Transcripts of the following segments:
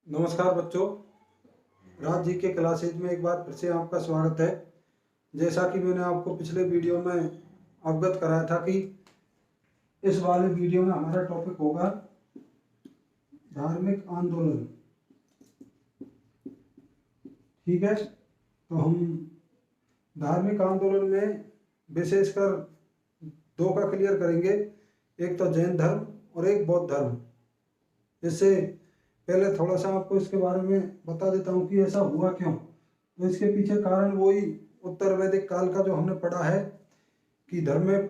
नमस्कार बच्चों, राज जी के क्लासेज में एक बार फिर से आपका स्वागत है। जैसा कि मैंने आपको पिछले वीडियो में अवगत कराया था कि इस वाले वीडियो में हमारा टॉपिक होगा धार्मिक आंदोलन। ठीक है, तो हम धार्मिक आंदोलन में विशेषकर दो का क्लियर करेंगे, एक तो जैन धर्म और एक बौद्ध धर्म। इससे पहले थोड़ा सा आपको इसके बारे में बता देता हूँ कि ऐसा हुआ क्यों। तो इसके पीछे कारण वही उत्तर वैदिक काल का जो हमने पढ़ा है कि धर्म में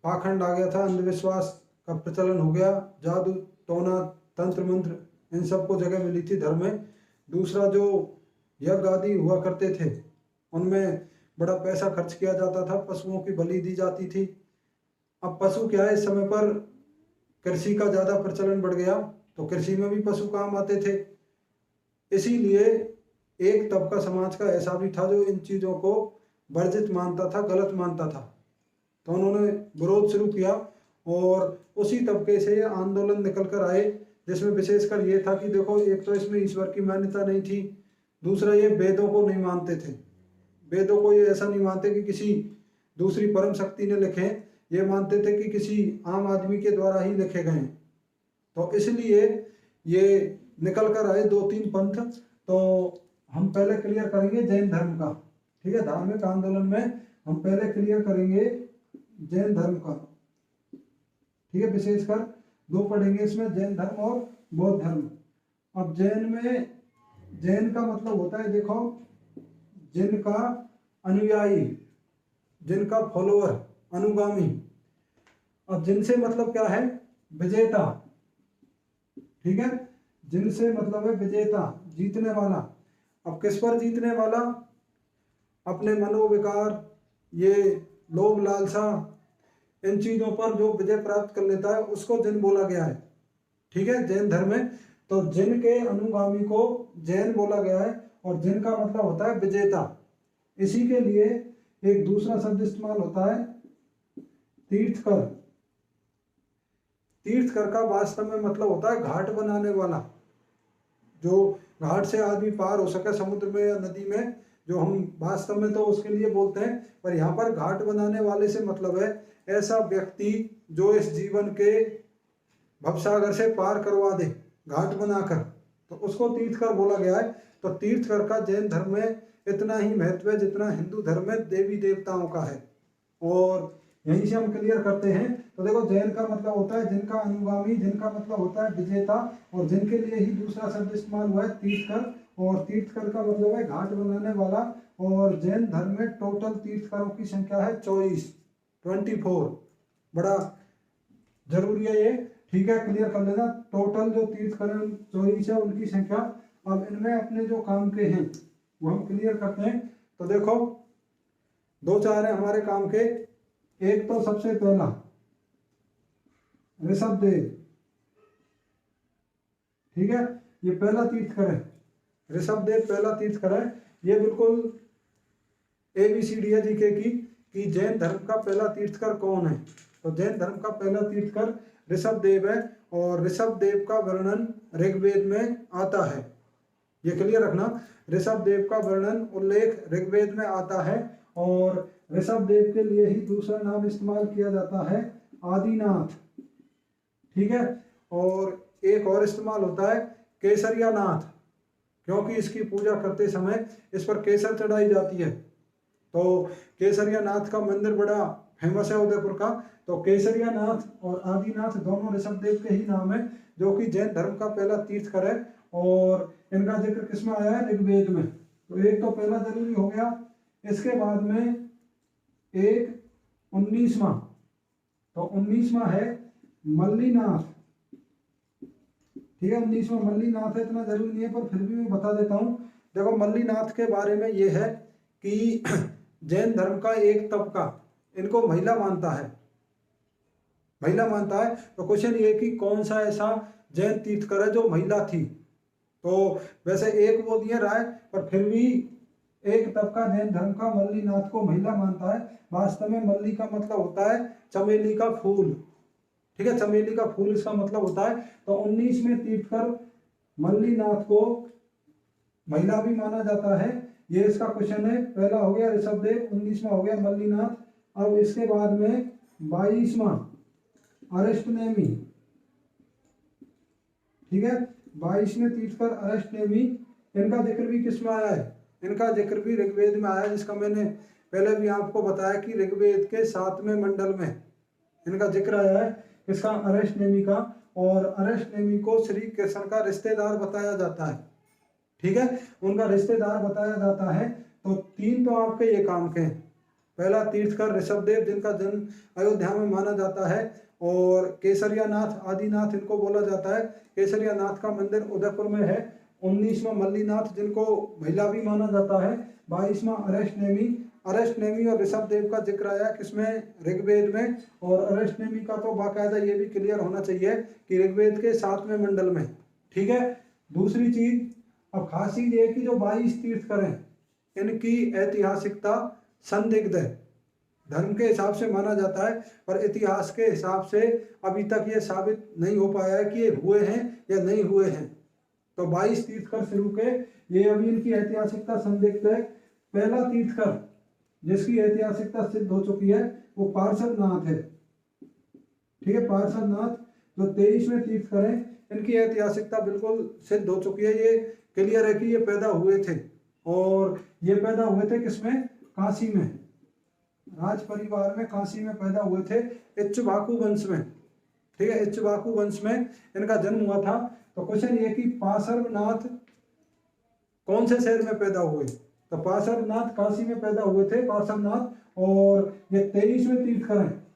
पाखंड आ गया था, अंधविश्वास का प्रचलन हो गया, जादू टोना तंत्र मंत्र इन सबको जगह मिली थी धर्म में। दूसरा, जो यज्ञ आदि हुआ करते थे उनमें बड़ा पैसा खर्च किया जाता था, पशुओं की बलि दी जाती थी। अब पशु क्या है, इस समय पर कृषि का ज़्यादा प्रचलन बढ़ गया तो कृषि में भी पशु काम आते थे। इसीलिए एक तबका समाज का ऐसा भी था जो इन चीज़ों को वर्जित मानता था, गलत मानता था। तो उन्होंने विरोध शुरू किया और उसी तबके से ये आंदोलन निकल कर आए, जिसमें विशेषकर ये था कि देखो, एक तो इसमें ईश्वर की मान्यता नहीं थी, दूसरा ये वेदों को नहीं मानते थे। वेदों को ये ऐसा नहीं मानते कि किसी दूसरी परम शक्ति ने लिखे, ये मानते थे कि किसी आम आदमी के द्वारा ही लिखे गए। तो इसलिए ये निकल कर आए दो तीन पंथ। तो हम पहले क्लियर करेंगे जैन धर्म का। ठीक है, धार्मिक आंदोलन में हम पहले क्लियर करेंगे जैन धर्म का। ठीक है, विशेषकर दो पढ़ेंगे इसमें, जैन धर्म और बौद्ध धर्म। अब जैन का मतलब होता है, देखो, जिनका अनुयायी, जिनका फॉलोअर, अनुगामी। अब जिनसे मतलब क्या है, विजेता। ठीक है, जिनसे मतलब है विजेता, जीतने वाला। अब किस पर जीतने वाला? अपने मनोविकार, ये लोभ लालसा, इन चीजों पर जो विजय प्राप्त कर लेता है उसको जिन बोला गया है। ठीक है, जैन धर्म में तो जिन के अनुगामी को जैन बोला गया है, और जिन का मतलब होता है विजेता। इसी के लिए एक दूसरा शब्द इस्तेमाल होता है तीर्थकर। तीर्थकर का वास्तव में मतलब होता है घाट बनाने वाला, जो घाट से आदमी पार हो सके समुद्र में या नदी में, जो हम वास्तव में तो उसके लिए बोलते हैं, पर यहाँ पर घाट बनाने वाले से मतलब है ऐसा व्यक्ति जो इस जीवन के भवसागर से पार करवा दे घाट बनाकर, तो उसको तीर्थकर बोला गया है। तो तीर्थकर का जैन धर्म में इतना ही महत्व है जितना हिंदू धर्म में देवी देवताओं का है। और यहीं से हम क्लियर करते हैं। तो देखो, जैन का मतलब होता है जिनका अनुगामी, जिनका मतलब होता है विजेता, और जिनके लिए ही दूसरा शब्द इस्तेमाल हुआ है तीर्थकर। और तीर्थकर का मतलब है घाट बनाने वाला। और जैन धर्म में टोटल तीर्थकरों की संख्या है 24। बड़ा जरूरी है ये। ठीक है, क्लियर कर लेना, टोटल जो तीर्थकर 24 है उनकी संख्या। अब इनमें अपने जो काम के हैं वो हम क्लियर करते हैं। तो देखो, दो चार है हमारे काम के। एक तो सबसे पहला ऋषभदेव। ठीक है, ये पहला तीर्थकर है, ऋषभदेव पहला तीर्थकर है। ये बिल्कुल ABCD है जीके की कि जैन धर्म का पहला तीर्थकर कौन है। तो जैन धर्म का पहला तीर्थकर ऋषभदेव है, और ऋषभदेव का वर्णन ऋग्वेद में आता है। ये क्लियर रखना, ऋषभदेव का वर्णन उल्लेख ऋग्वेद में आता है। और ऋषभदेव के लिए ही दूसरा नाम इस्तेमाल किया जाता है आदिनाथ। ठीक है, और एक और इस्तेमाल होता है केसरिया नाथ, क्योंकि इसकी पूजा करते समय इस पर केसर चढ़ाई जाती है। तो केसरिया नाथ का मंदिर बड़ा फेमस है उदयपुर का। तो केसरिया नाथ और आदिनाथ दोनों ऋषभदेव के ही नाम है, जो कि जैन धर्म का पहला तीर्थकर है। और इनका जिक्र किसमें आया है? ऋग्वेद में। तो एक तो पहला जरूरी हो गया। इसके बाद में एक 19वां, तो 19वां है मल्लीनाथ। ठीक है, 19वां मल्लीनाथ है, इतना जरूरी नहीं है पर फिर भी मैं बता देता हूँ। देखो, मल्लीनाथ के बारे में ये है कि जैन धर्म का एक तबका इनको महिला मानता है, महिला मानता है। तो क्वेश्चन ये कि कौन सा ऐसा जैन तीर्थकर है जो महिला थी। तो वैसे एक वो दिया रहा है, पर फिर भी एक तबका जैन धर्म का मल्लीनाथ को महिला मानता है। वास्तव में मल्ली का मतलब होता है चमेली का फूल। ठीक है, चमेली का फूल इसका मतलब होता है। तो 19वें तीर्थकर मल्लीनाथ को महिला भी माना जाता है। ये इसका क्वेश्चन है। पहला हो गया ऋषभदेव, 19वां हो गया मल्लीनाथ। अब इसके बाद में 22वां अरेस्ट-नेमी। ठीक है, 22वें तीर्थकर अरेस्ट-नेमी। इनका जिक्र भी किसमें आया है? इनका जिक्र भी ऋग्वेद में आया, जिसका मैंने पहले भी आपको बताया कि ऋग्वेद के 7वें मंडल में इनका जिक्र आया है। इसका अरेस्ट-नेमी का, और अरेस्ट-नेमी को श्री कृष्ण का रिश्तेदार बताया जाता है। ठीक है, उनका रिश्तेदार बताया जाता है। तो 3 तो आपके ये काम के हैं। पहला तीर्थकर ऋषभदेव, जिनका जन्म अयोध्या में माना जाता है, और केसरिया नाथ, आदिनाथ इनको बोला जाता है। केसरिया नाथ का मंदिर उदयपुर में है। 19वां मल्लीनाथ, जिनको महिला भी माना जाता है। 22वां अरेस्ट-नेमी। अरेस्ट-नेमी और ऋषभदेव का जिक्र आया किसमें? ऋग्वेद में। और अरेस्ट-नेमी का तो बाकायदा ये भी क्लियर होना चाहिए कि ऋग्वेद के 7वें मंडल में। ठीक है, दूसरी चीज, अब खास चीज ये कि जो 22 तीर्थकर हैं, इनकी ऐतिहासिकता संदिग्ध है। धर्म के हिसाब से माना जाता है, पर इतिहास के हिसाब से अभी तक ये साबित नहीं हो पाया है कि ये हुए हैं या नहीं हुए हैं। तो 22 तीर्थकर शुरू के, ये अभी इनकी ऐतिहासिकता संदिग्ध है। पहला तीर्थकर जिसकी ऐतिहासिकता सिद्ध हो चुकी है वो पार्श्वनाथ है। ठीक है, पार्श्वनाथ जो 23वें तीर्थकर हैं, इनकी ऐतिहासिकता बिल्कुल सिद्ध हो चुकी है। ये क्लियर है कि ये पैदा हुए थे, और ये पैदा हुए थे किसमें? काशी में, राज परिवार में, काशी में पैदा हुए थे, इक्ष्वाकु वंश में। ठीक है, इक्ष्वाकु वंश में इनका जन्म हुआ था। तो क्वेश्चन ये कि पार्श्वनाथ कौन से शहर में पैदा हुए? तो पार्श्वनाथ काशी में पैदा हुए थे, पार्श्वनाथ, और ये 23वें तीर्थकर हैं।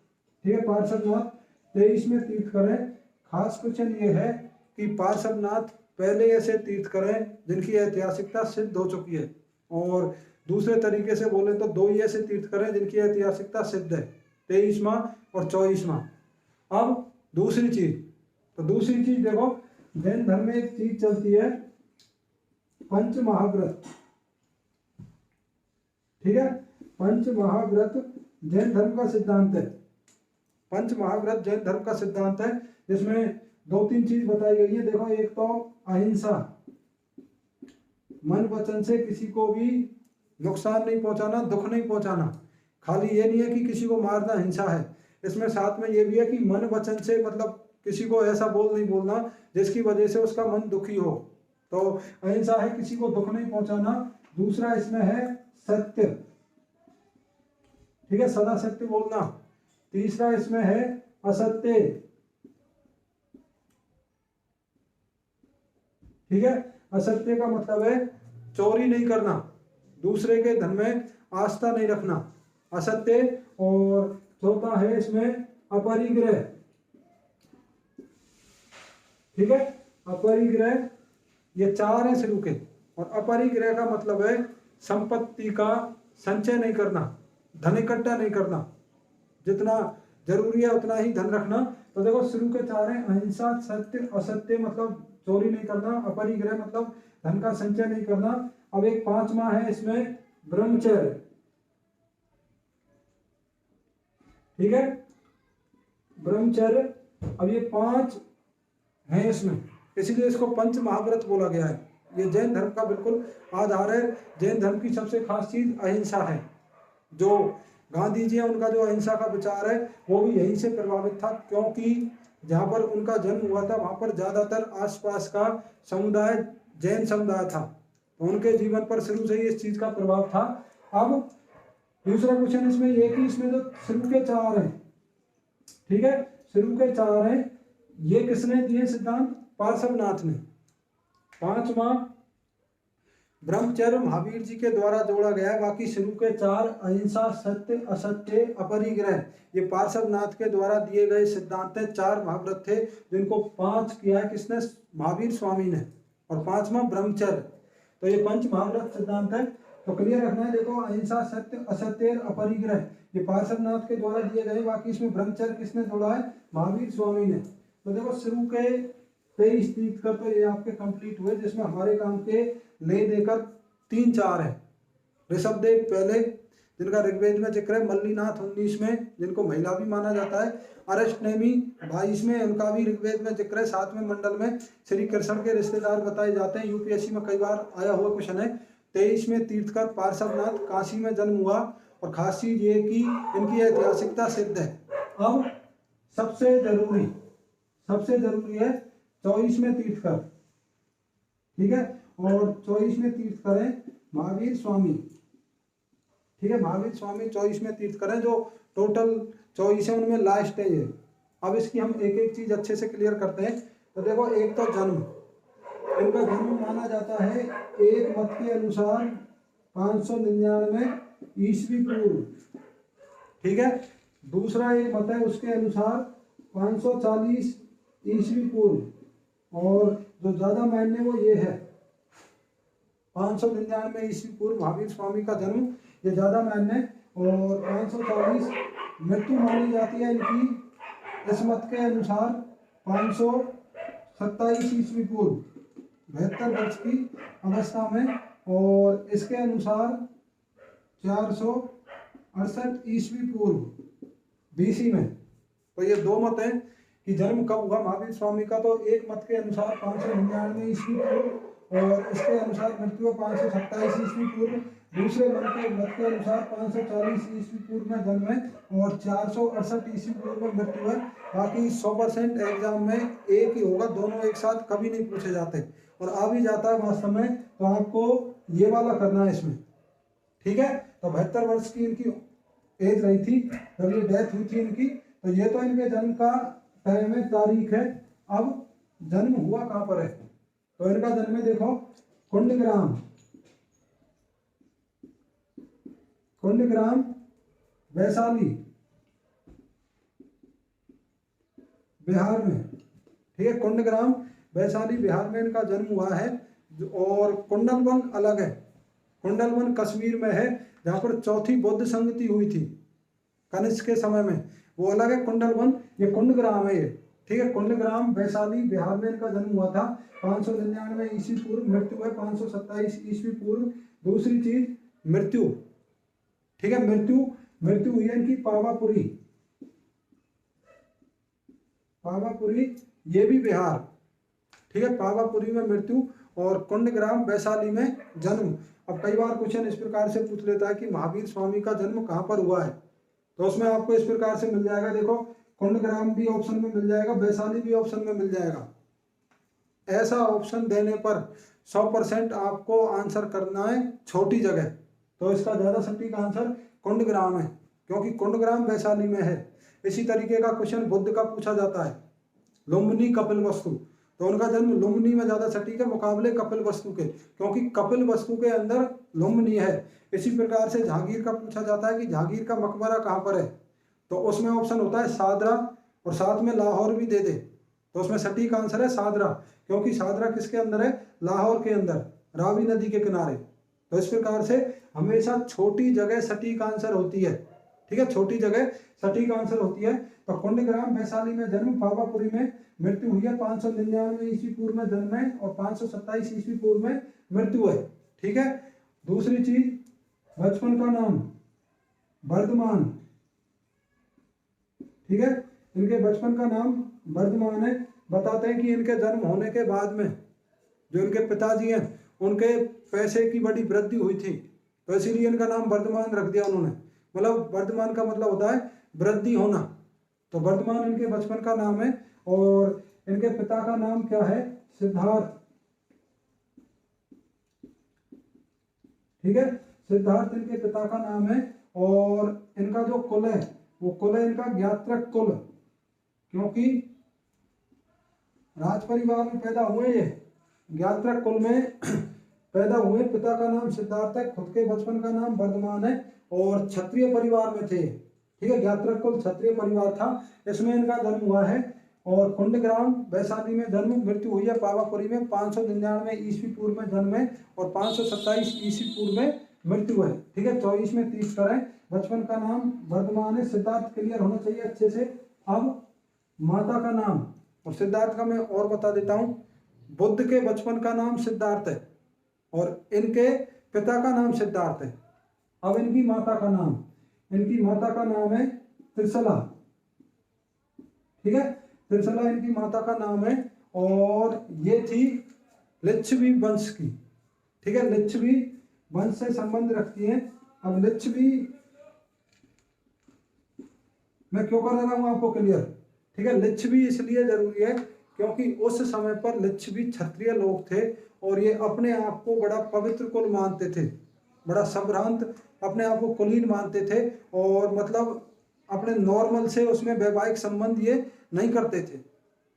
ठीक है, पार्श्वनाथ 23वें तीर्थकर हैं। खास क्वेश्चन ये है कि पार्श्वनाथ पहले ऐसे तीर्थकर हैं जिनकी ऐतिहासिकता सिद्ध हो चुकी है, और दूसरे तरीके से बोले तो 2 ही ऐसे तीर्थकर हैं जिनकी ऐतिहासिकता सिद्ध है, 23वां और 24वां। अब दूसरी चीज, तो दूसरी चीज देखो, जैन धर्म में एक चीज चलती है, पंच महाव्रत। ठीक है, पंच महाव्रत जैन धर्म का सिद्धांत है। पंच महाव्रत जैन धर्म का सिद्धांत है, जिसमें 2-3 चीज बताई गई है। देखो, एक तो अहिंसा, मन वचन से किसी को भी नुकसान नहीं पहुंचाना, दुख नहीं पहुंचाना। खाली ये नहीं है कि किसी को मारना हिंसा है, इसमें साथ में ये भी है कि मन वचन से मतलब किसी को ऐसा बोल नहीं बोलना जिसकी वजह से उसका मन दुखी हो। तो अहिंसा है, किसी को दुख नहीं पहुंचाना। दूसरा इसमें है सत्य। ठीक है, सदा सत्य बोलना। तीसरा इसमें है असत्य। ठीक है, असत्य का मतलब है चोरी नहीं करना, दूसरे के धन में आस्था नहीं रखना, असत्य। और चौथा है इसमें अपरिग्रह। ठीक है, अपरिग्रह, ये 4 है शुरू के। और अपरिग्रह का मतलब है संपत्ति का संचय नहीं करना, धन इकट्ठा नहीं करना, जितना जरूरी है उतना ही धन रखना। तो देखो, शुरू के 4 है, अहिंसा, सत्य, असत्य मतलब चोरी नहीं करना, अपरिग्रह मतलब धन का संचय नहीं करना। अब एक 5वां है इसमें ब्रह्मचर्य। ठीक है, ब्रह्मचर्य। अब ये 5 है इसमें, इसलिए इसको पंच महाव्रत बोला गया है। ये जैन धर्म का बिल्कुल आधार है। जैन धर्म की सबसे खास चीज अहिंसा है। जो गांधी जी हैं, उनका जो अहिंसा का विचार है वो भी यहीं से प्रभावित था, क्योंकि जहाँ पर उनका जन्म हुआ था वहाँ पर ज्यादातर आसपास का समुदाय जैन समुदाय था, तो उनके जीवन पर शुरू से ही इस चीज का प्रभाव था। अब दूसरा क्वेश्चन इसमें ये कि इसमें जो शुरू के 4 हैं, ठीक है, शुरू के 4 हैं, ये किसने दिए सिद्धांत? पार्श्वनाथ ने। 5वां ब्रह्मचर्य महावीर जी के द्वारा जोड़ा गया है। बाकी शुरू के 4 अहिंसा, सत्य, असत्य, अपरिग्रह, ये पार्श्वनाथ के द्वारा दिए गए सिद्धांत है। 4 महाव्रत थे जिनको 5 किया है किसने? महावीर स्वामी ने। और 5वां ब्रह्मचर्य। तो ये पंच महाव्रत सिद्धांत है, तो क्लियर रखना है। देखो, अहिंसा, सत्य, असत्य, अपरिग्रह, ये पार्श्वनाथ के द्वारा दिए गए। बाकी इसमें ब्रह्मचर्य किसने जोड़ा है? महावीर स्वामी ने। तो देखो, शुरू के 23 तीर्थकर तो ये आपके कंप्लीट हुए, जिसमें हमारे काम के ले देकर 3-4 है। ऋषभदेव पहले, जिनका ऋग्वेद में जिक्र है, मल्लीनाथ 19 में, जिनको महिला भी माना जाता है, अरष्टनेमी 22 में, उनका भी ऋग्वेद में जिक्र है, 7वें मंडल में श्री कृष्ण के रिश्तेदार बताए जाते हैं, यूपीएससी में कई बार आया हुआ क्वेश्चन है। 23 में तीर्थकर पार्श्वनाथ काशी में जन्म हुआ, और खास चीज ये कि इनकी ऐतिहासिकता सिद्ध है। अब सबसे जरूरी है 24 में तीर्थकर, ठीक है, और 24 में तीर्थकर है महावीर स्वामी, ठीक है, महावीर स्वामी 24 में तीर्थकर है, जो टोटल 24 है उनमें लास्ट है ये। अब इसकी हम एक एक चीज अच्छे से क्लियर करते हैं। तो देखो, एक तो जन्म, इनका जन्म माना जाता है एक मत के अनुसार 599 ईस्वी पूर्व, ठीक है। दूसरा एक मत है उसके अनुसार 540 ईस्वी पूर्व, और जो ज्यादा मायने वो ये है 599 ईस्वी पूर्व महावीर स्वामी का जन्म, ये ज्यादा मायने। और 540 मृत्यु मानी जाती है इनकी इस मत के अनुसार 527 ईस्वी पूर्व, 72 वर्ष की अवस्था में, और इसके अनुसार 468 ईस्वी पूर्व बीसी में। तो ये दो मत हैं कि जन्म कब हुआ महावीर स्वामी का। तो एक मत के अनुसार 599 ईस्वी पूर्व, और इसके अनुसार मृत्यु 527 ईस्वी पूर्व। दूसरे मत के अनुसार 540 ईस्वी पूर्व में जन्म है, और 468 ईस्वी पूर्व में मृत्यु है। बाकी 100% एग्जाम में एक ही होगा, दोनों एक साथ कभी नहीं पूछे जाते, और आ भी जाता है वास्तव में, तो आपको ये वाला करना है इसमें, ठीक है। तो 72 वर्ष की इनकी एज रही थी जब ये डेथ हुई थी इनकी। तो ये तो इनके जन्म का टाइम है, तारीख है। अब जन्म हुआ कहाँ पर है, तो इनका जन्म है, देखो, कुंडग्राम वैशाली बिहार में, ठीक है, कुंडग्राम वैशाली बिहार में इनका जन्म हुआ है। और कुंडलवन अलग है, कुंडलवन कश्मीर में है, जहाँ पर चौथी बौद्ध संगति हुई थी कनिष्क के समय में, वो अलग है कुंडलवन। ये कुंडग्राम है ये, ठीक है, कुंडग्राम वैशाली बिहार में इनका जन्म हुआ था। 599 ईस्वी पूर्व, मृत्यु है 527 ईस्वी पूर्व। दूसरी चीज मृत्यु, ठीक है, मृत्यु हुई है इनकी पावापुरी, ये भी बिहार, ठीक है, पावापुरी में मृत्यु, और कुंडग्राम वैशाली में जन्म। अब कई बार क्वेश्चन इस प्रकार से पूछ लेता है कि महावीर स्वामी का जन्म कहाँ पर हुआ है, तो उसमें आपको इस प्रकार से मिल जाएगा, देखो, कुंडग्राम भी ऑप्शन में मिल जाएगा, वैशाली भी ऑप्शन में मिल जाएगा। ऐसा ऑप्शन देने पर 100% आपको आंसर करना है छोटी जगह, तो इसका ज्यादा सटीक आंसर कुंडग्राम है, क्योंकि कुंडग्राम वैशाली में है। इसी तरीके का क्वेश्चन बुद्ध का पूछा जाता है, लुम्बिनी कपिलवस्तु, तो उनका जन्म लुम्बिनी में ज्यादा सटीक है मुकाबले कपिलवस्तु के, क्योंकि कपिलवस्तु के अंदर लुम्बिनी है। इसी प्रकार से जहांगीर का पूछा जाता है कि जहांगीर का मकबरा कहाँ पर है, तो उसमें ऑप्शन होता है सादरा, और साथ में लाहौर भी दे दे, तो उसमें सटीक आंसर है सादरा, क्योंकि सादरा किसके अंदर है, लाहौर के अंदर, रावी नदी के किनारे। तो इस प्रकार से हमेशा छोटी जगह सटीक आंसर होती है, ठीक है, छोटी जगह सटीक आंसर होती है। तो कुंडग्राम वैशाली में जन्म, पावापुरी में मृत्यु हुई है, 599 ईस्वी पूर्व में जन्म है, और 527 ईस्वी पूर्व में मृत्यु है, ठीक है। दूसरी चीज, बचपन का नाम वर्धमान, ठीक है, इनके बचपन का नाम वर्धमान है। बताते हैं कि इनके जन्म होने के बाद में जो इनके पिताजी हैं उनके पैसे की बड़ी वृद्धि हुई थी, तो इसीलिए इनका नाम वर्धमान रख दिया उन्होंने। मतलब वर्धमान का मतलब होता है वृद्धि होना, तो वर्धमान इनके बचपन का नाम है। और इनके पिता का नाम क्या है, सिद्धार्थ, ठीक है, सिद्धार्थ इनके पिता का नाम है। और इनका जो कुल है वो कुल है इनका ज्ञात्रक कुल, क्योंकि राज परिवार में पैदा हुए, ये ज्ञात्रक कुल में पैदा हुए। पिता का नाम सिद्धार्थ है, खुद के बचपन का नाम वर्धमान है, और क्षत्रिय परिवार में थे, ठीक है, ज्ञात्रक कुल क्षत्रिय परिवार था, इसमें इनका जन्म हुआ है। और कुंडग्राम वैशाली में जन्म, मृत्यु हुई है पावापुरी में 599 ईस्वी पूर्व में जन्म है, और 527 ईस्वी पूर्व में मृत्यु है, ठीक है। 24 में 30 करें, बचपन का नाम वर्धमान है, सिद्धार्थ क्लियर होना चाहिए अच्छे से। अब माता का नाम, और सिद्धार्थ का मैं और बता देता हूँ, बुद्ध के बचपन का नाम सिद्धार्थ है, और इनके पिता का नाम सिद्धार्थ है, अब इनकी माता का नाम, इनकी माता का नाम है त्रिशला, ठीक है, त्रिशला इनकी माता का नाम है। और ये थी लिच्छवी वंश की, ठीक है, लिच्छवी वंश से संबंध रखती है। अब लिच्छवी मैं क्यों कर रहा हूं आपको क्लियर, ठीक है, लिच्छवी इसलिए जरूरी है क्योंकि उस समय पर लिच्छवी क्षत्रिय लोग थे और ये अपने आप को बड़ा पवित्र कुल मानते थे, बड़ा संभ्रांत अपने आप को कुलीन मानते थे, और मतलब अपने नॉर्मल से उसमें वैवाहिक संबंध ये नहीं करते थे।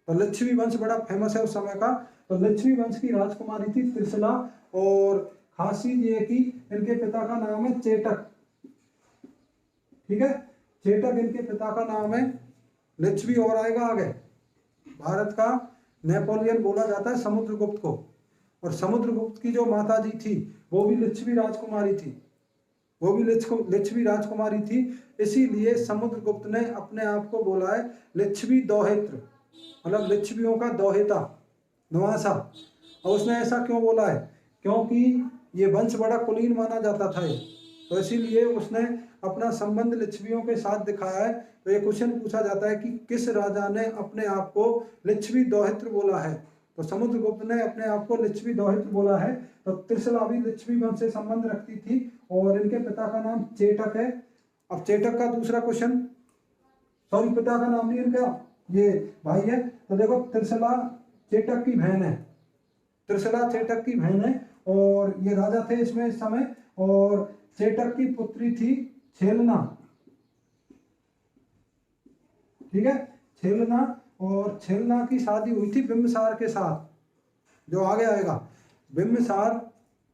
तो लिच्छवी वंश बड़ा फेमस है उस समय का। तो लिच्छवी वंश की राजकुमारी थी त्रिशला, और खास चीज ये कि इनके पिता का नाम है चेटक, ठीक है, चेटक इनके पिता का नाम है। लिच्छवी और आएगा आगे, भारत का नेपोलियन बोला जाता है समुद्रगुप्त को, और समुद्रगुप्त की जो माता जी थी वो भी लिच्छवी राजकुमारी थी, वो भी लिच्छवी राजकुमारी थी। इसीलिए समुद्रगुप्त ने अपने आप को बोला है लिच्छवी दौहित्र, मतलब लिच्छवियों का दौहिता, नवासा। और उसने ऐसा क्यों बोला है, क्योंकि ये वंश बड़ा कुलीन माना जाता था ये, तो इसीलिए उसने अपना संबंध लिच्छवियों के साथ दिखाया है। तो ये क्वेश्चन पूछा जाता है कि किस राजा ने अपने आप को लिच्छवी दौहित्र बोला है, तो समुद्रगुप्त ने अपने आप को लिच्छवी दौहित्र बोला है। तो त्रिशला भी लिच्छवी वंश से संबंध रखती थी और इनके पिता का नाम चेटक है। अब चेटक का दूसरा क्वेश्चन, सॉरी पिता का नाम नहीं, इनका ये भाई है। तो देखो त्रिशला चेटक की बहन है, त्रिशला चेटक की बहन है, और ये राजा थे इसमें इस समय। और चेटक की पुत्री थी छेलना, ठीक है, छेलना। और छेलना की शादी हुई थी बिंबिसार के साथ, जो आगे आएगा, बिंबिसार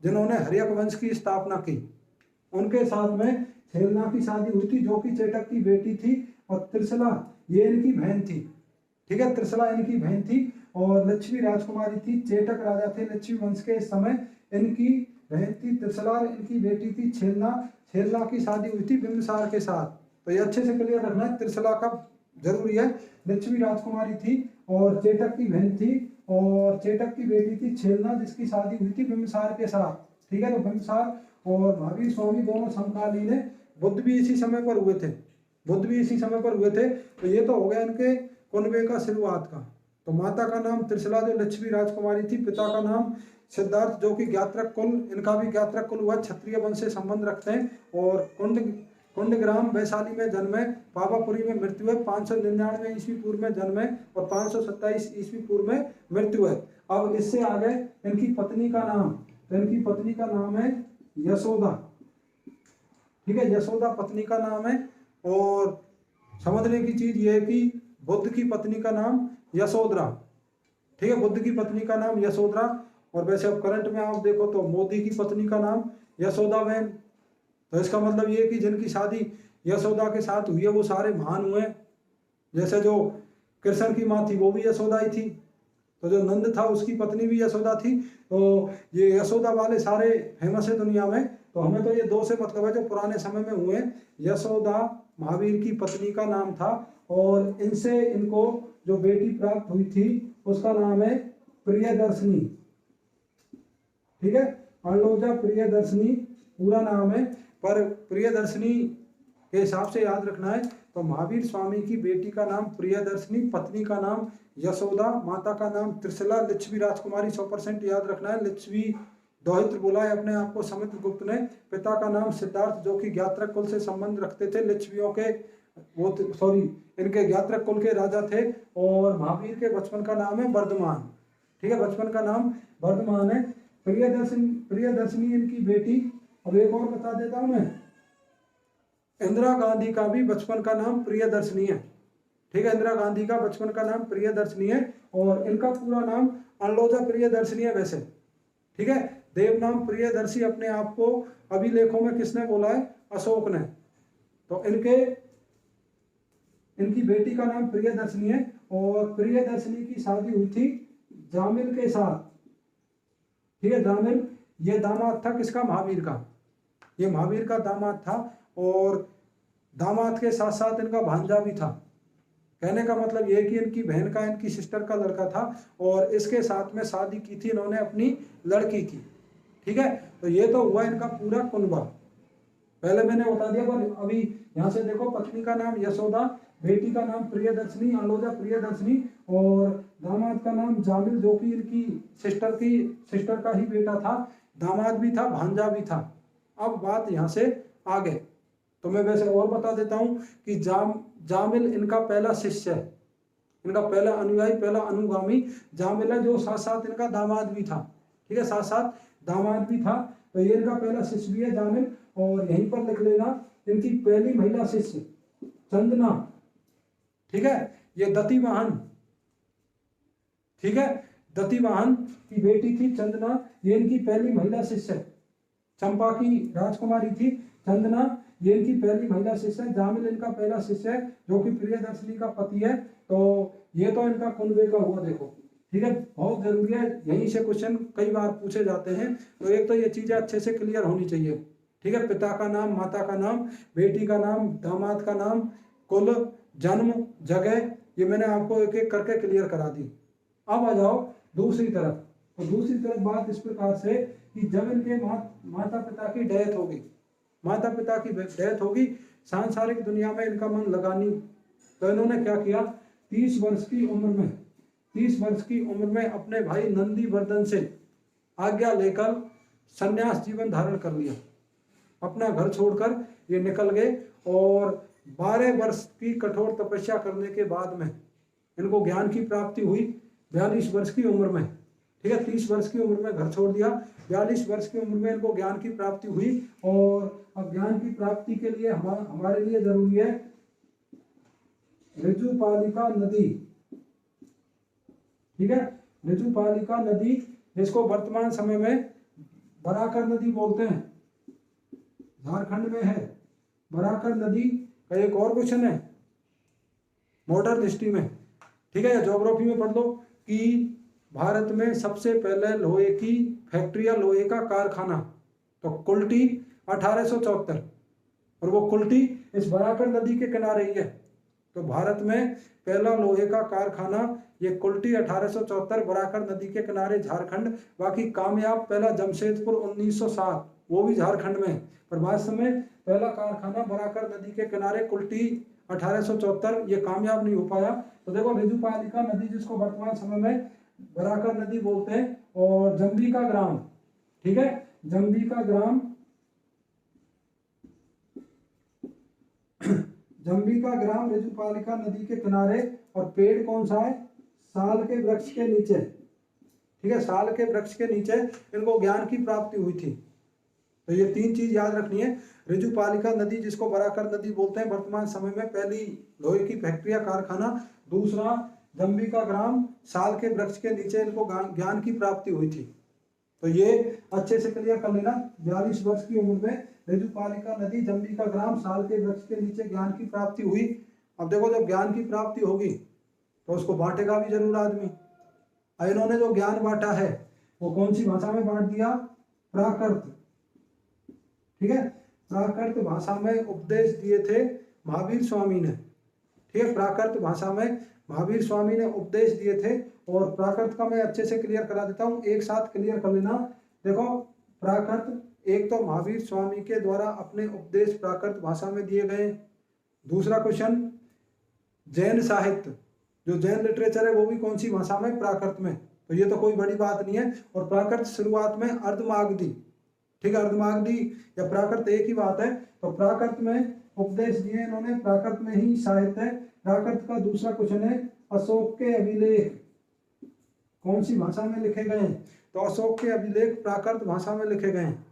जिन्होंने हर्यक वंश की स्थापना की, उनके साथ में छेलना की शादी हुई थी, जो कि चेटक की बेटी थी। और त्रिशला ये इनकी बहन थी, ठीक है, त्रिशला इनकी बहन थी और लिच्छवी राजकुमारी थी। चेटक राजा थे लिच्छवी वंश के इस समय, इनकी बहन थी त्रिशला, इनकी बेटी थी छेलना। छेलना की शादी हुई थी बिंबिसार के साथ। तो ये अच्छे से क्लियर रखना है, त्रिशला का जरूरी है। लिच्छवी राजकुमारी थी और चेटक की बहन थी, और चेटक की बेटी थी छेलना, जिसकी शादी हुई थी बिंबिसार के साथ, ठीक है। तो बिंबिसार और महावीर स्वामी दोनों समकालीन है। बुद्ध भी इसी समय पर हुए थे, बुद्ध भी इसी समय पर हुए थे। तो ये तो हो गया इनके कुनबे का शुरुआत का। तो माता का नाम त्रिशला जो लिच्छवी राजकुमारी थी, पिता का नाम सिद्धार्थ जो कि ज्ञात्रक कुल, इनका भी ज्ञात्रक कुल हुआ, क्षत्रिय वंश से संबंध रखते हैं। और कुंडग्राम वैशाली में जन्मे, पावापुरी में मृत्यु है, 599 ईस्वी पूर्व में जन्मे और 527 ईस्वी पूर्व में मृत्यु है। अब इससे आगे इनकी पत्नी का नाम, तो इनकी पत्नी का नाम है यशोदा, ठीक है, यशोदा पत्नी का नाम है। और समझने की चीज ये है कि बुद्ध की पत्नी का नाम यशोधरा, ठीक है, बुद्ध की पत्नी का नाम यशोधरा। और वैसे अब करंट में आप देखो तो मोदी की पत्नी का नाम यशोदाबेन। तो इसका मतलब ये कि जिनकी शादी यशोदा के साथ हुई है वो सारे महान हुए। जैसे जो कृष्ण की माँ थी वो भी यशोदा ही थी, तो जो नंद था उसकी पत्नी भी यशोदा थी। तो ये यशोदा वाले सारे फेमस है दुनिया में। तो हमें तो ये दो से मतलब है जो पुराने समय में हुए। यशोदा महावीर की पत्नी का नाम था, और इनसे इनको जो बेटी प्राप्त हुई थी उसका नाम है प्रियदर्शनी, ठीक है, अनलोजा प्रियदर्शनी पूरा नाम है। पर प्रियदर्शनी के हिसाब से याद रखना है। तो महावीर स्वामी की बेटी का नाम प्रियदर्शनी, पत्नी का नाम यशोदा, माता का नाम त्रिशला, लिच्छवी राजकुमारी 100% याद रखना है। लिच्छवी दौहित्र बोला है अपने आप को समुद्रगुप्त ने। पिता का नाम सिद्धार्थ जो कि ज्ञात्रक कुल से संबंध रखते थे, लिच्छवियों के वो सॉरी इनके ज्ञात्रक कुल के राजा थे। और महावीर के बचपन का नाम है वर्धमान, ठीक है, बचपन का नाम वर्धमान है। प्रियदर्शनी इनकी बेटी। अब एक और बता देता हूं मैं, इंदिरा गांधी का भी बचपन का नाम प्रियदर्शनी है, ठीक है, इंदिरा गांधी का बचपन का नाम प्रियदर्शनी है। और इनका पूरा नाम अनलोजा प्रियदर्शनी है वैसे, ठीक है। देव नाम प्रियदर्शी अपने आप को अभिलेखों में किसने बोला है, अशोक ने। तो इनकी बेटी का नाम प्रियदर्शनी है। और प्रियदर्शनी की शादी हुई थी जामिल के साथ, ठीक है, जामिल ये दामाद था किसका, महावीर का, ये महावीर का दामाद था। और दामाद के साथ साथ इनका भांजा भी था। कहने का मतलब ये कि इनकी बहन का, इनकी सिस्टर का लड़का था, और इसके साथ में शादी की थी इन्होंने अपनी लड़की की, ठीक है। तो ये तो हुआ इनका पूरा कुनबा। पहले मैंने बता दिया, पर अभी यहाँ से देखो, पत्नी का नाम यशोदा, बेटी का नाम प्रियदर्शनी, अलोजा प्रियदर्शनी, और दामाद का नाम जामिल, जो कि इनकी सिस्टर का ही बेटा था, दामाद भी था, भांजा भी था। अब बात यहाँ से आगे, तो मैं वैसे और बता देता हूँ कि जामिल इनका पहला शिष्य है, इनका पहला अनुयायी, पहला अनुगामी जामिल है, जो साथ साथ इनका दामाद भी था। ठीक है, साथ साथ दामाद भी था, तो ये इनका पहला शिष्य भी है जामिल। और यहीं पर लिख लेना इनकी पहली महिला शिष्य चंदना। ठीक है, ये दतिवाहन, ठीक है, दतिवाहन की बेटी थी चंदना, ये इनकी पहली महिला शिष्य है। चंपा की राजकुमारी थी चंदना, ये इनकी पहली महिला शिष्य है। जामिल इनका पहला शिष्य है, जो कि प्रियदर्शनी का पति है। तो ये तो इनका कुनबे का हुआ, देखो। ठीक है, बहुत जरूरी है, यहीं से क्वेश्चन कई बार पूछे जाते हैं। तो एक तो ये चीजें अच्छे से क्लियर होनी चाहिए। ठीक है, पिता का नाम, माता का नाम, बेटी का नाम, दामाद का नाम, कुल, जन्म, जगह, ये मैंने आपको एक एक करके क्लियर करा दी। अब आ जाओ दूसरी तरफ। तो दूसरी तरफ बात इस प्रकार से कि जब इनके माता पिता की डेथ होगी, माता पिता की डेथ होगी, सांसारिक दुनिया में इनका मन लगा नहीं, तो इन्होंने क्या किया, 30 वर्ष की उम्र में अपने भाई नंदीवर्धन से आज्ञा लेकर संन्यास जीवन धारण कर लिया। अपना घर छोड़कर ये निकल गए, और 12 वर्ष की कठोर तपस्या करने के बाद में इनको ज्ञान की प्राप्ति हुई 42 वर्ष की उम्र में। ठीक है, 30 वर्ष की उम्र में घर छोड़ दिया, 42 वर्ष की उम्र में इनको ज्ञान की प्राप्ति हुई। और अब ज्ञान की प्राप्ति के लिए हमारे लिए जरूरी है ऋजुपालिका नदी। ठीक है, ऋजुपालिका नदी, जिसको वर्तमान समय में बराकर नदी बोलते हैं, झारखंड में है बराकर नदी का। एक और क्वेश्चन है मॉडर्न हिस्ट्री में, ठीक है, या ज्योग्राफी में पढ़ लो कि भारत में सबसे पहले लोहे की फैक्ट्री या लोहे का कारखाना, तो कुल्टी 1874, और वो कुल्टी इस बराकर नदी के किनारे ही है। तो भारत में पहला लोहे का कारखाना ये कुल्टी 1874 बराकर नदी के किनारे झारखंड। बाकी कामयाब पहला जमशेदपुर 1907, वो भी झारखंड में। पर वास्तव में पहला कारखाना बराकर नदी के किनारे कुल्टी 1874, ये कामयाब नहीं हो पाया। तो देखो, ऋजुपालिका नदी, जिसको वर्तमान समय में बराकर नदी बोलते हैं, और जम्बी का ग्राम, ठीक है, जम्बी का ग्राम, जम्बी का ग्राम ऋजुपालिका नदी के किनारे। और पेड़ कौन सा है, साल के वृक्ष के नीचे। ठीक है, साल के वृक्ष के नीचे इनको ज्ञान की प्राप्ति हुई थी। तो ये 3 चीज याद रखनी है। ऋजुपालिका नदी, जिसको बराकर नदी बोलते हैं, वर्तमान समय में पहली लोहे की फैक्ट्री या कारखाना। दूसरा, जम्बी का ग्राम, साल के वृक्ष के नीचे इनको ज्ञान की प्राप्ति हुई थी। तो ये अच्छे से क्लियर कर लेना। 42 वर्ष की उम्र में ऋजुपालिका नदी, जम्बी का ग्राम, साल के वृक्ष के नीचे ज्ञान की प्राप्ति हुई। अब देखो, जब ज्ञान की प्राप्ति होगी तो उसको बांटेगा भी जरूर आदमी। इन्होंने जो ज्ञान बांटा है वो कौन सी भाषा में बांट दिया, प्राकृत। ठीक है, प्राकृत भाषा में उपदेश दिए थे महावीर स्वामी ने। ठीक है, प्राकृत भाषा में महावीर स्वामी ने उपदेश दिए थे। और प्राकृत का मैं अच्छे से क्लियर करा देता हूँ, एक साथ क्लियर कर लेना। देखो, प्राकृत, एक तो महावीर स्वामी के द्वारा अपने उपदेश प्राकृत भाषा में दिए गए। दूसरा क्वेश्चन, जैन साहित्य, जो जैन लिटरेचर है, वो भी कौन सी भाषा में, प्राकृत में। तो ये तो कोई बड़ी बात नहीं है। और प्राकृत शुरुआत में अर्धमागधी, ठीक है, अर्धमागधी या प्राकृत एक ही बात है। तो प्राकृत में उपदेश दिए इन्होंने, प्राकृत में ही साहित्य है। प्राकृत का दूसरा क्वेश्चन है, अशोक के अभिलेख कौन सी भाषा में लिखे गए हैं। तो अशोक के अभिलेख प्राकृत भाषा में लिखे गए हैं।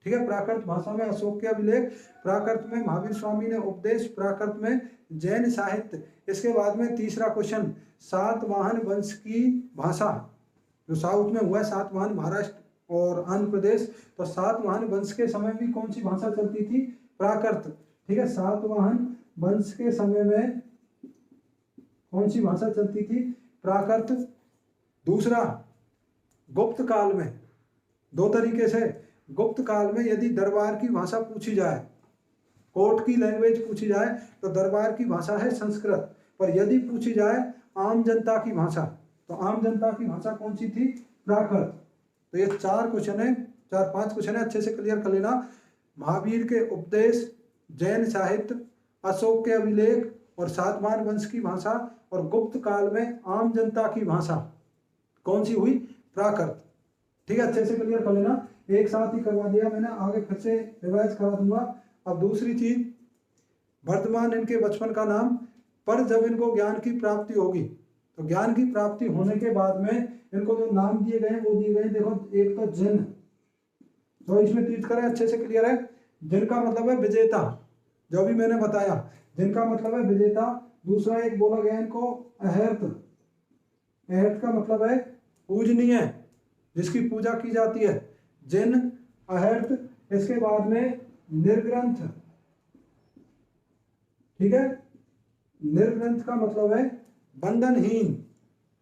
ठीक है, प्राकृत भाषा में अशोक के अभिलेख, प्राकृत में महावीर स्वामी ने उपदेश, प्राकृत में जैन साहित्य। इसके बाद में तीसरा क्वेश्चन, सातवाहन वंश की भाषा, जो साउथ में हुआ है, सातवाहन, महाराष्ट्र और आंध्र प्रदेश। तो सातवाहन वंश के समय भी कौन सी भाषा चलती थी, प्राकृत। ठीक है, सातवाहन वंश के समय में कौन सी भाषा चलती थी, प्राकृत। दूसरा, गुप्त काल में, 2 तरीके से, गुप्त काल में यदि दरबार की भाषा पूछी जाए, कोर्ट की लैंग्वेज पूछी जाए, तो दरबार की भाषा है संस्कृत। पर यदि पूछी जाए आम जनता की भाषा, तो आम जनता की भाषा कौन सी थी, प्राकृत। तो ये 4 क्वेश्चन है, 4-5 क्वेश्चन है, अच्छे से क्लियर कर लेना। महावीर के उपदेश, जैन साहित्य, अशोक के अभिलेख और सातवाहन वंश की भाषा और गुप्त काल में आम जनता की भाषा कौन सी हुई? प्राकृत। ठीक है, अच्छे से क्लियर कर लेना, एक साथ ही करवा दिया मैंने, आगे फिर से रिवाइज करा दूंगा। अब दूसरी चीज, वर्तमान इनके बचपन का नाम, पर जब इनको ज्ञान की प्राप्ति होगी तो ज्ञान की प्राप्ति होने के बाद में इनको जो नाम दिए गए वो दिए गए, देखो एक तो जिन, तो इसमें तीर्थ करें, अच्छे से क्लियर है। जिनका मतलब है विजेता, जो भी मैंने बताया, जिनका मतलब है विजेता। दूसरा एक बोला गया इनको अहर्त, अहर्त का मतलब है पूजनीय, जिसकी पूजा की जाती है, जिन, अहर्त। इसके बाद में निर्ग्रंथ, ठीक है, निर्ग्रंथ का मतलब है बंधनहीन,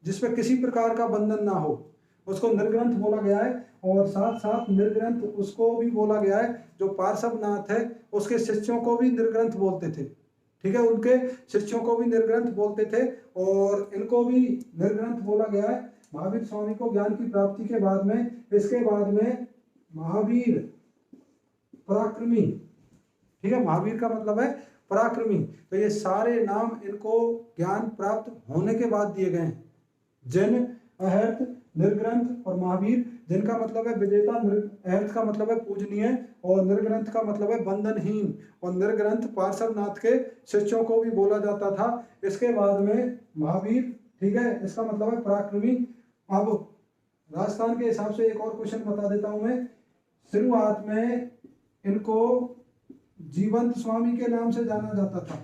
जिसमें किसी प्रकार का बंधन ना हो, उसको निर्ग्रंथ बोला गया है। और साथ साथ निर्ग्रंथ उसको भी बोला गया है जो पार्श्वनाथ है उसके शिष्यों को भी निर्ग्रंथ बोलते थे। ठीक है, उनके शिष्यों को भी निर्ग्रंथ बोलते थे और इनको भी निर्ग्रंथ बोला गया है। महावीर स्वामी को ज्ञान की प्राप्ति के बाद में, इसके बाद में महावीर पराक्रमी, ठीक है, महावीर का मतलब है पराक्रमी। तो ये सारे नाम इनको ज्ञान प्राप्त होने के बाद दिए गए हैं, जन, अहर्त, निर्ग्रंथ और महावीर। जिनका मतलब है विजेता, अहर्त का मतलब है पूजनीय और निर्ग्रंथ का मतलब है बंधनहीन। और निर्ग्रंथ पार्श्वनाथ के शिष्यों को भी बोला जाता था। इसके बाद में महावीर, ठीक है, इसका मतलब है पराक्रमी। अब राजस्थान के हिसाब से एक और क्वेश्चन बता देता हूं मैं। शुरुआत में इनको जीवंत स्वामी के नाम से जाना जाता था,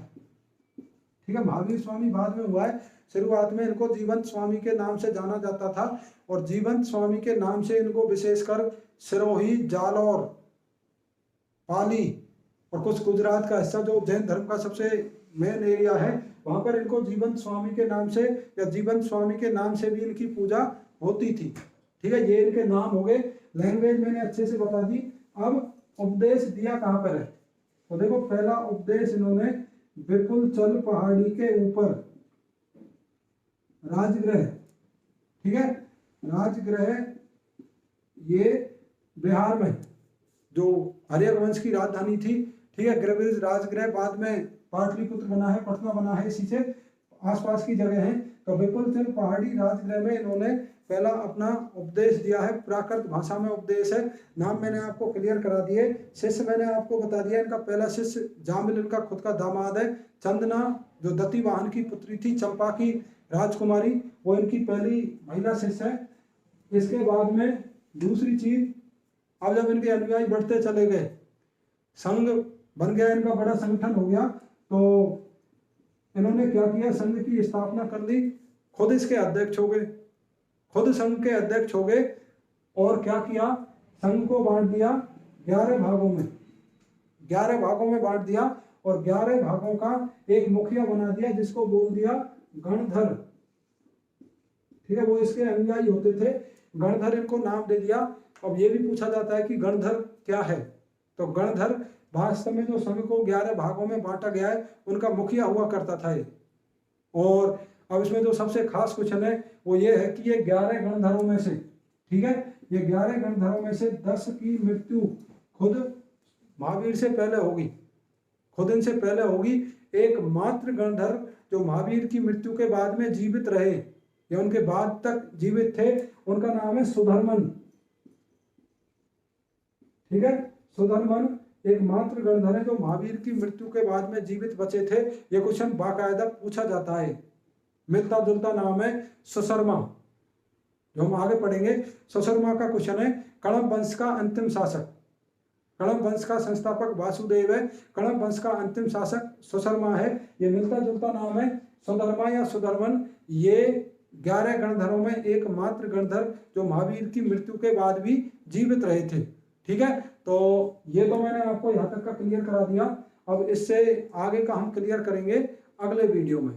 ठीक है, महावीर स्वामी बाद में हुआ है, शुरुआत में इनको जीवंत स्वामी के नाम से जाना जाता था। और जीवंत स्वामी के नाम से इनको विशेषकर सिरोही, जालौर, पाली और कुछ गुजरात का हिस्सा जो जैन धर्म का सबसे मेन एरिया है, वहां पर इनको जीवंत स्वामी के नाम से या जीवंत स्वामी के नाम से भी इनकी पूजा होती थी। ठीक है, ये इनके नाम हो गए। लैंग्वेज मैंने अच्छे से बता दी। अब उपदेश दिया कहाँ पर है, तो देखो पहला उपदेश इन्होंने विपुलचल पहाड़ी के ऊपर राजगृह, ठीक है, राजगृह, ये बिहार में जो हरियर वंश की राजधानी थी, ठीक है, गृहबीज राजगृह, बाद में पाटलिपुत्र बना है, पटना बना है, इसी से आसपास की जगह है। तो विपुलचल पहाड़ी राजगृह में इन्होंने पहला अपना उपदेश दिया है। प्राकृत भाषा में उपदेश है। नाम मैंने आपको क्लियर करा दिए। शिष्य मैंने आपको बता दिया, इनका पहला शिष्य जामिल इनका खुद का दामाद है। चंदना जो दतिवाहन की पुत्री थी, चंपा की राजकुमारी, वो इनकी पहली महिला शिष्य है। इसके बाद में दूसरी चीज, अब जब इनके अनुयायी बढ़ते चले गए, संघ बन गया, इनका बड़ा संगठन हो गया, तो इन्होंने क्या किया, संघ की स्थापना कर ली, खुद इसके अध्यक्ष हो गए, खुद संघ के अध्यक्ष हो गए। और क्या किया, संघ को बांट दिया 11 भागों में, 11 भागों में बांट दिया और 11 भागों का एक मुखिया बना दिया जिसको बोल दिया गणधर। ठीक है, वो इसके अनुयायी होते थे, गणधर इनको नाम दे दिया। अब ये भी पूछा जाता है कि गणधर क्या है, तो गणधर वास्तव में जो संघ को 11 भागों में बांटा गया है उनका मुखिया हुआ करता था ये। और अब इसमें जो सबसे खास क्वेश्चन है वो ये है कि ये 11 गणधरों में से, ठीक है, ये 11 गणधरों में से 10 की मृत्यु खुद महावीर से पहले होगी, खुद इनसे पहले होगी। एकमात्र गणधर जो महावीर की मृत्यु के बाद में जीवित रहे या उनके बाद तक जीवित थे, उनका नाम है सुधर्मन। ठीक है, सुधर्मन एकमात्र गणधर है जो महावीर की मृत्यु के बाद में जीवित बचे थे। ये क्वेश्चन बाकायदा पूछा जाता है। मिलता जुलता नाम है सुशर्मा, जो हम आगे पढ़ेंगे। सुशर्मा का क्वेश्चन है, कणव वंश का अंतिम शासक, कणव वंश का संस्थापक वासुदेव है, कणव वंश का अंतिम शासक सुशर्मा है। ये मिलता जुलता नाम है सुधर्मा या सुधर्मन। ये 11 गणधरों में एकमात्र गणधर जो महावीर की मृत्यु के बाद भी जीवित रहे थे। ठीक है, तो ये तो मैंने आपको यहाँ तक का क्लियर करा दिया। अब इससे आगे का हम क्लियर करेंगे अगले वीडियो में।